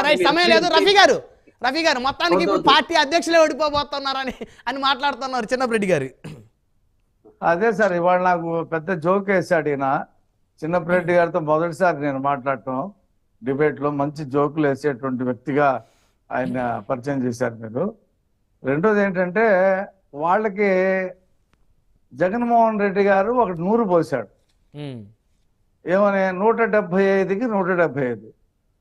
Right, సమయం లేదు. రఫీ గారు మొత్తానికి ఇప్పుడు పార్టీ అధ్యక్షులే ఓడిపోబోతున్నారని మాట్లాడుతున్నారు చిన్నరెడ్డి గారు. అదే సార్, ఇవాళ నాకు పెద్ద జోక్ వేశాడు ఈయన. చిన్నరెడ్డి గారితో మొదటిసారి నేను మాట్లాడటం డిబేట్లో. మంచి జోకులు వేసేటువంటి వ్యక్తిగా ఆయన పరిచయం చేశారు మీరు. రెండోది ఏంటంటే, వాళ్ళకి జగన్మోహన్ రెడ్డి గారు ఒక 100 పోశాడు. ఏమని? 175కి 175.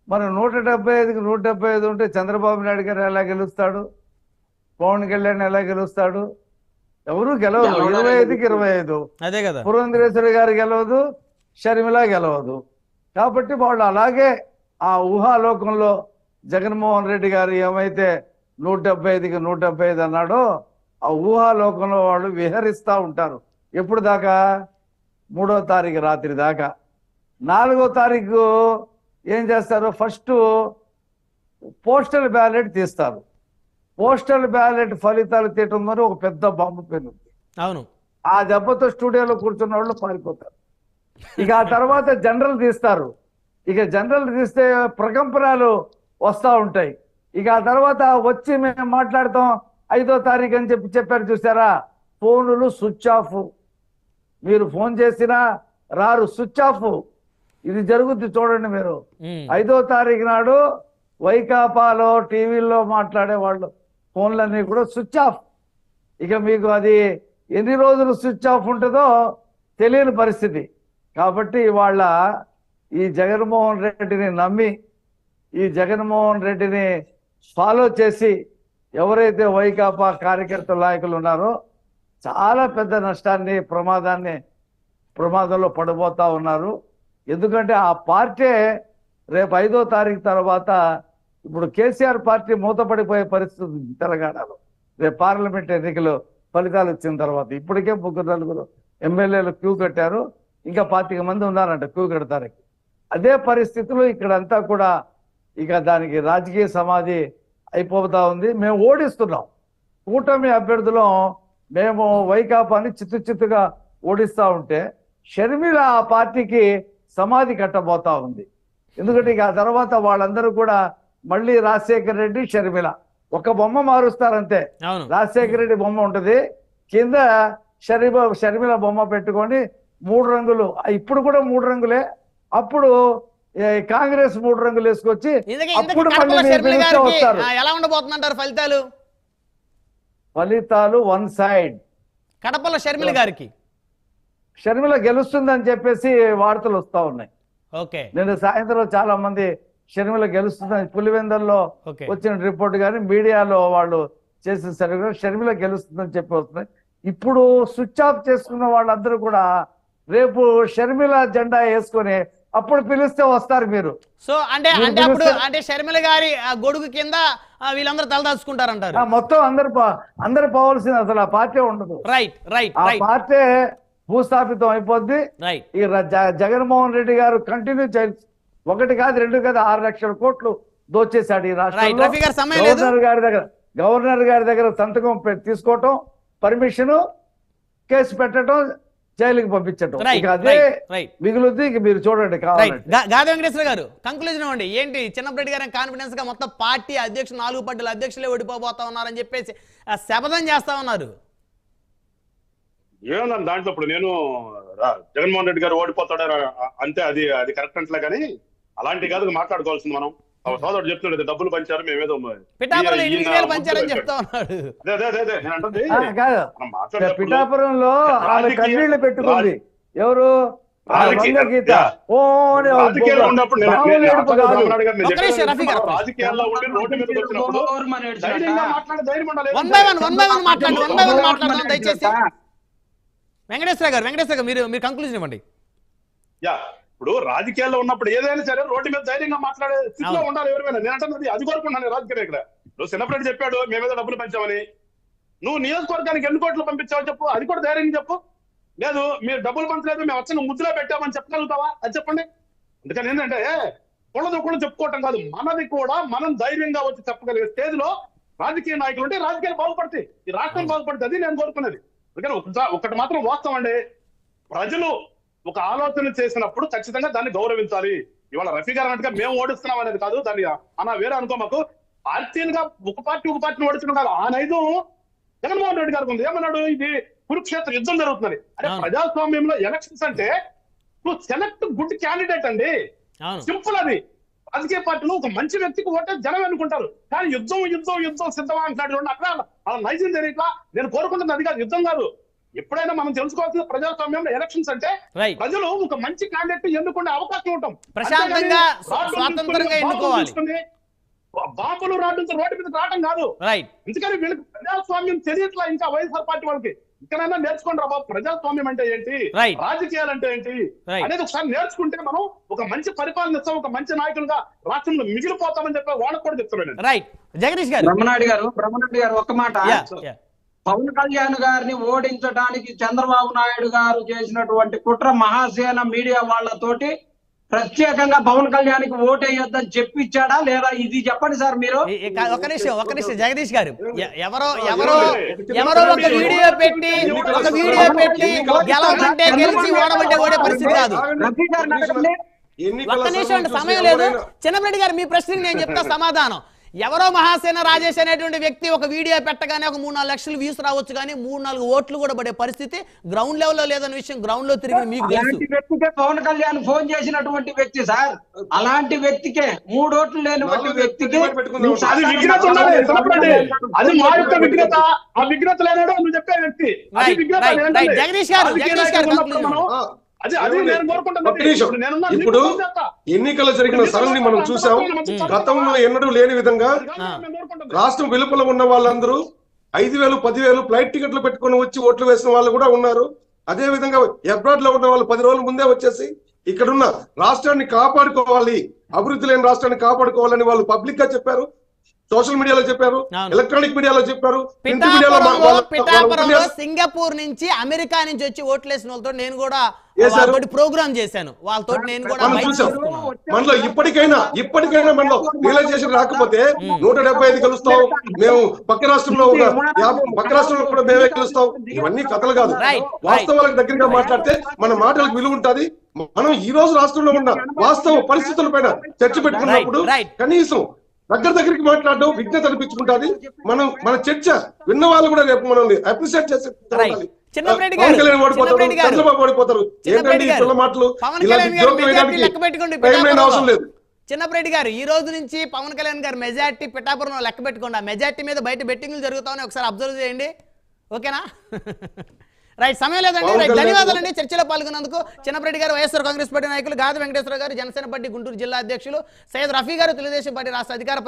మరి 175కి 175 ఉంటే చంద్రబాబు నాయుడు గారు ఎలా గెలుస్తాడు? పవన్ కళ్యాణ్ ఎలా గెలుస్తాడు? ఎవరు గెలవదు. 25కి 25. అదే కదా. పురంధరేశ్వరి గారు గెలవదు, షర్మిల గెలవదు. కాబట్టి వాళ్ళు అలాగే ఆ ఊహాలోకంలో జగన్మోహన్ రెడ్డి గారు ఏమైతే 175కి 175 అన్నాడో ఆ ఊహాలోకంలో వాళ్ళు విహరిస్తూ ఉంటారు. ఎప్పుడు దాకా? 3వ తారీఖు రాత్రి దాకా. 4వ తారీఖు ఏం చేస్తారు? ఫస్ట్ పోస్టల్ బ్యాలెట్ తీస్తారు. పోస్టల్ బ్యాలెట్ ఫలితాలు తీయటం ద్వారా ఒక పెద్ద బాంబు పెరుగుతుంది. అవును. ఆ దెబ్బతో స్టూడియోలో కూర్చున్న వాళ్ళు పారిపోతారు. ఇక ఆ తర్వాత జనరల్ తీస్తారు. ఇక జనరల్ తీస్తే ప్రకంపనలు వస్తూ ఉంటాయి. ఇక ఆ తర్వాత వచ్చి మేము మాట్లాడతాం 5వ తారీఖు అని చెప్పారు. చూసారా? ఫోనులు స్విచ్ ఆఫ్. మీరు ఫోన్ చేసినా రారు, స్విచ్ ఆఫ్. ఇది జరుగుద్ది, చూడండి మీరు. 5వ తారీఖు నాడు వైకాపాలో టీవీల్లో మాట్లాడే వాళ్ళు ఫోన్లన్నీ కూడా స్విచ్ ఆఫ్. ఇక మీకు అది ఎన్ని రోజులు స్విచ్ ఆఫ్ ఉంటుందో తెలియని పరిస్థితి. కాబట్టి వాళ్ళ ఈ జగన్మోహన్ రెడ్డిని నమ్మి, ఈ జగన్మోహన్ రెడ్డిని ఫాలో చేసి ఎవరైతే వైకాపా కార్యకర్త నాయకులు ఉన్నారో చాలా పెద్ద నష్టాన్ని, ప్రమాదంలో పడిపోతా ఉన్నారు. ఎందుకంటే ఆ పార్టీ రేపు 5వ తారీఖు తర్వాత ఇప్పుడు కేసీఆర్ పార్టీ మూతపడిపోయే పరిస్థితి ఉంది తెలంగాణలో. రేపు పార్లమెంట్ ఎన్నికలు ఫలితాలు వచ్చిన తర్వాత ఇప్పటికే 3-4 ఎమ్మెల్యేలు క్యూ కట్టారు. ఇంకా 25 మంది ఉన్నారంట క్యూ కడతానికి. అదే పరిస్థితుల్లో ఇక్కడంతా కూడా ఇక దానికి రాజకీయ సమాధి అయిపోతా ఉంది. మేము ఓడిస్తున్నాం. కూటమి అభ్యర్థులు మేము వైకాపాని చిత్తుగా ఓడిస్తూ ఉంటే షర్మిల ఆ పార్టీకి సమాధి కట్టబోతా ఉంది. ఎందుకంటే ఇక ఆ తర్వాత వాళ్ళందరూ కూడా మళ్ళీ రాజశేఖర రెడ్డి, షర్మిల ఒక బొమ్మ మారుస్తారంతే. రాజశేఖర రెడ్డి బొమ్మ ఉంటుంది, కింద షర్మిల బొమ్మ పెట్టుకొని 3 రంగులు. ఇప్పుడు కూడా 3 రంగులే. అప్పుడు కాంగ్రెస్ 3 రంగులు వేసుకొచ్చి అప్పుడు వస్తారు. ఎలా ఉండబోతుందంటారు ఫలితాలు? 1 సైడ్. కడపలో షర్మిల గారికి షర్మిల గెలుస్తుందని చెప్పేసి వార్తలు వస్తా ఉన్నాయి. నేను సాయంత్రం చాలా మంది షర్మిల గెలుస్తుందని పులివెందల్లో వచ్చిన రిపోర్ట్ కానీ మీడియాలో వాళ్ళు చేసిన సరిగ్గా షర్మిల గెలుస్తుందని చెప్పి వస్తున్నాయి. ఇప్పుడు స్విచ్ ఆఫ్ చేసుకున్న వాళ్ళందరూ కూడా రేపు షర్మిల జెండా వేసుకొని అప్పుడు పిలిస్తే వస్తారు మీరు. సో అంటే షర్మిల గారి గొడుగు కింద వీళ్ళందరూ తలదాచుకుంటారంటారు. మొత్తం అందరు పోవాల్సింది, అసలు ఆ పార్టీ ఉండదు. ఆ పార్టీ భూస్థాపితం అయిపోద్ది. ఈ జగన్మోహన్ రెడ్డి గారు కంటిన్యూ చేయాలి. 1 కాదు 2 కాదు 6 లక్షల కోట్లు దోచేశాడు ఈ రాష్ట్రంలో. గవర్నర్ గారి దగ్గర సంతకం తీసుకోవటం, పర్మిషన్, కేసు పెట్టడం, జైలుకి పంపించటం. ఇక అదే మిగులుద్ది. ఇక మీరు చూడండి కావాలంటే. గాది వెంకటేశ్వర గారు కంక్లూజన్ ఇవ్వండి. ఏంటి చిన్నరెడ్డి గారు కాన్ఫిడెన్స్ గా మొత్తం పార్టీ అధ్యక్షులు 4 పార్టీల అధ్యక్షులే ఓడిపోతా ఉన్నారని చెప్పేసి శపథం చేస్తా ఉన్నారు. ఏమన్నా దాంట్లో ఇప్పుడు నేను జగన్మోహన్ రెడ్డి గారు ఓడిపోతాడు అంతే, అది కరెక్ట్ అంటలే. కానీ అలాంటి కాదు మాట్లాడుకోవాల్సింది. మనం సోదరుడు చెప్తున్నాడు డబ్బులు పంచారు, మేమేదో పిఠాపురంలో కన్నీళ్లు పెట్టుకుంది ఎవరు? గీత. రాజకీయాల్లో ఉన్నప్పుడు రాజకీయాల్లో ఉండి రోడ్డు మీదకి వచ్చినప్పుడు వెంకటేశ్వర గారు మీరు కంక్లూజన్ ఇవ్వండి. ఇప్పుడు రాజకీయాల్లో ఉన్నప్పుడు ఏదైనా సరే రోడ్డు మీద ధైర్యంగా మాట్లాడే స్థితిలో ఉండాలి ఎవరైనా. నేను అంటే అది కోరుకుంటున్నాను రాజకీయ ఇక్కడ. నువ్వు చిన్నప్పుడు చెప్పాడు మేమేదో డబ్బులు పంచామని. నువ్వు నియోజకవర్గానికి ఎన్ని కోట్లు పంపించావు చెప్పు, అది కూడా ధైర్యంగా చెప్పు. లేదు మీరు డబ్బులు పంచలేదు, మేము వచ్చిన ముద్దులో పెట్టామని చెప్పగలుగుతావా? అది చెప్పండి. అందుకని ఏంటంటే కూడా చెప్పుకోవటం కాదు, మనది కూడా మనం ధైర్యంగా వచ్చి చెప్పగలిగే స్టేజ్ లో రాజకీయ నాయకులు ఉంటే రాజకీయాలు బాగుపడతాయి, ఈ రాష్ట్రం బాగుపడుతుంది. అది నేను కోరుకున్నది. అందుకని ఒకటి మాత్రం వాస్తవం అండి, ప్రజలు ఒక ఆలోచన చేసినప్పుడు ఖచ్చితంగా దాన్ని గౌరవించాలి. ఇవాళ రఫీ గారు అన్నట్టుగా మేము ఓడిస్తున్నాం అనేది కాదు, దాన్ని అన్న వేరే అనుకో, మాకు పార్టీలుగా ఒక పార్టీని ఓడించడం కాదు. ఆ నైజం జగన్మోహన్ రెడ్డి గారికి ఉంది. ఏమన్నాడు, ఇది కురుక్షేత్ర యుద్ధం జరుగుతుంది. అంటే ప్రజాస్వామ్యంలో ఎలక్షన్స్ అంటే సెలెక్ట్ గుడ్ క్యాండిడేట్ అండి, సింపుల్. అది రాజకీయ పార్టీలో ఒక మంచి వ్యక్తికి ఓటే జనం అనుకుంటారు, కానీ యుద్ధం సిద్ధమా అంటున్నాడు. అక్కడ అలా నైజం తెలియట్లా. నేను కోరుకుంటుంది అది కాదు, యుద్ధం కాదు. ఎప్పుడైనా మనం తెలుసుకోవాల్సిన ప్రజాస్వామ్యంలో ఎలక్షన్స్ అంటే ప్రజలు ఒక మంచి క్యాండిడేట్ ఎన్నుకునే అవకాశం ఉంటాం, ప్రశాంతంగా స్వాతంత్రంగా ఎన్నుకోవాలి. బాంబులు రోడ్డు మీద రావడం కాదు. ఎందుకని వీళ్ళకి ప్రజాస్వామ్యం తెలియట్లా ఇంకా వైఎస్ఆర్ పార్టీ వాళ్ళకి. ఇక్కడైనా నేర్చుకోండి రా బాబు, ప్రజాస్వామ్యం అంటే ఏంటి, రాజకీయాలు అంటే ఏంటి అనేది ఒకసారి నేర్చుకుంటే మనం ఒక మంచి పరిపాలన ఇస్తాం, ఒక మంచి నాయకులుగా రాష్ట్రంలో మిగిలిపోతామని చెప్పి వాళ్ళకి కూడా చెప్తున్నాను. రైట్ జగదీష్ గారు. బ్రహ్మనాయుడు గారు ఒక్క మాట, పవన్ కళ్యాణ్ గారిని ఓడించడానికి చంద్రబాబు నాయుడు గారు చేసినటువంటి కుట్ర మహాసేన మీడియా వాళ్ళతోటి ప్రత్యేకంగా పవన్ కళ్యాణ్ కి ఓటేయొద్దని చెప్పించాడా లేదా, ఇది చెప్పండి సార్ మీరు. ఒక నిమిషం జగదీష్ గారు, ఎవరో ఒక వీడియో పెట్టి గెలవమంటే గెలిచి ఓడమంటే ఓడే పరిస్థితి కాదు. ఒక్క నిమిషం సమయం లేదు. చిన్నరెడ్డి గారు, మీ ప్రశ్నకి నేను చెప్తా సమాధానం. ఎవరో మహాసేన రాజేష్ అనేటువంటి వ్యక్తి ఒక వీడియో పెట్టగానే ఒక 3-4 లక్షలు వ్యూస్ రావచ్చు, కానీ 3-4 ఓట్లు కూడా పడే పరిస్థితి గ్రౌండ్ లెవెల్లో లేదన్న విషయం గ్రౌండ్ లో తిరిగి మీకు తెలుసు. వ్యక్తికే పవన్ కళ్యాణ్ ఫోన్ చేసినటువంటి వ్యక్తి సార్, అలాంటి వ్యక్తికే 3 ఓట్లు లేనటువంటి వ్యక్తికి అది విఘ్నత ఉన్నది. అది మా యొక్క విఘ్నత. ఆ విఘ్నత లేనాడు నువ్వు చెప్పే వ్యక్తి. జగదీష్ గారు ఇప్పుడు ఎన్నికలు జరిగిన సరళి మనం చూసాం. గతంలో ఎన్నడూ లేని విధంగా రాష్ట్రం వెలుపల ఉన్న వాళ్ళందరూ 5,000, 10,000 ఫ్లైట్ టికెట్లు పెట్టుకుని వచ్చి ఓట్లు వేసిన వాళ్ళు కూడా ఉన్నారు. అదే విధంగా అబ్రాడ్ లో ఉన్న వాళ్ళు 10 రోజుల ముందే వచ్చేసి ఇక్కడున్న రాష్ట్రాన్ని కాపాడుకోవాలి, అభివృద్ధి లేని రాష్ట్రాన్ని కాపాడుకోవాలని వాళ్ళు పబ్లిక్ గా చెప్పారు, సోషల్ మీడియాలో చెప్పారు, ఎలక్ట్రానిక్ మీడియాలో చెప్పారు. సింగపూర్ నుంచి అమెరికా నుంచి వచ్చి ఓట్లేసిన వాళ్ళతో నేను కూడా ప్రోగ్రామ్ చేశాను. వాళ్ళతో నేను కూడా మనలో ఇప్పటికైనా మనలో రియలైజేషన్ రాకపోతే 175 గెలుస్తాం, మేము పక్క రాష్ట్రంలో కూడా మేమే గెలుస్తాం, ఇవన్నీ కథలు కాదు. వాస్తవాలకు దగ్గరగా మాట్లాడితే మన మాటలకు విలువ ఉంటది. మనం ఈ రోజు రాష్ట్రంలో ఉన్న వాస్తవ పరిస్థితుల పైన చర్చ పెట్టుకున్నప్పుడు కనీసం దగ్గరికి మాట్లాడడం విజ్ఞత అనిపించుకుంటుంది. మన చర్చ విన్న వాళ్ళు కూడా రేపు మనల్ని అప్రిషియేట్ చేసి చంద్రబాబు ఓడిపోతారు ఏంటంటే పిల్ల మాటలు అవసరం లేదు. చిన్నప్పరెడ్డి గారు, ఈ రోజు నుంచి పవన్ కళ్యాణ్ గారు మెజార్టీ పిఠాపురంలో లెక్క పెట్టుకోండి. ఆ మెజార్టీ మీద బయట బెట్టింగ్లు జరుగుతామని ఒకసారి అబ్జర్వ్ చేయండి, ఓకేనా? రైట్, సమయం లేదండి. రైట్, ధన్యవాదాలండి చర్చలో పాల్గొన్నందుకు. చిన్నరెడ్డి గారు వైఎస్ఆర్ కాంగ్రెస్ పార్టీ నాయకులు, గాది వెంకటేశ్వర గారు జనసేన పార్టీ గుంటూరు జిల్లా అధ్యక్షులు, సయ్యద్ రఫీ గారు తెలుగుదేశం పార్టీ రాష్ట్ర అధికార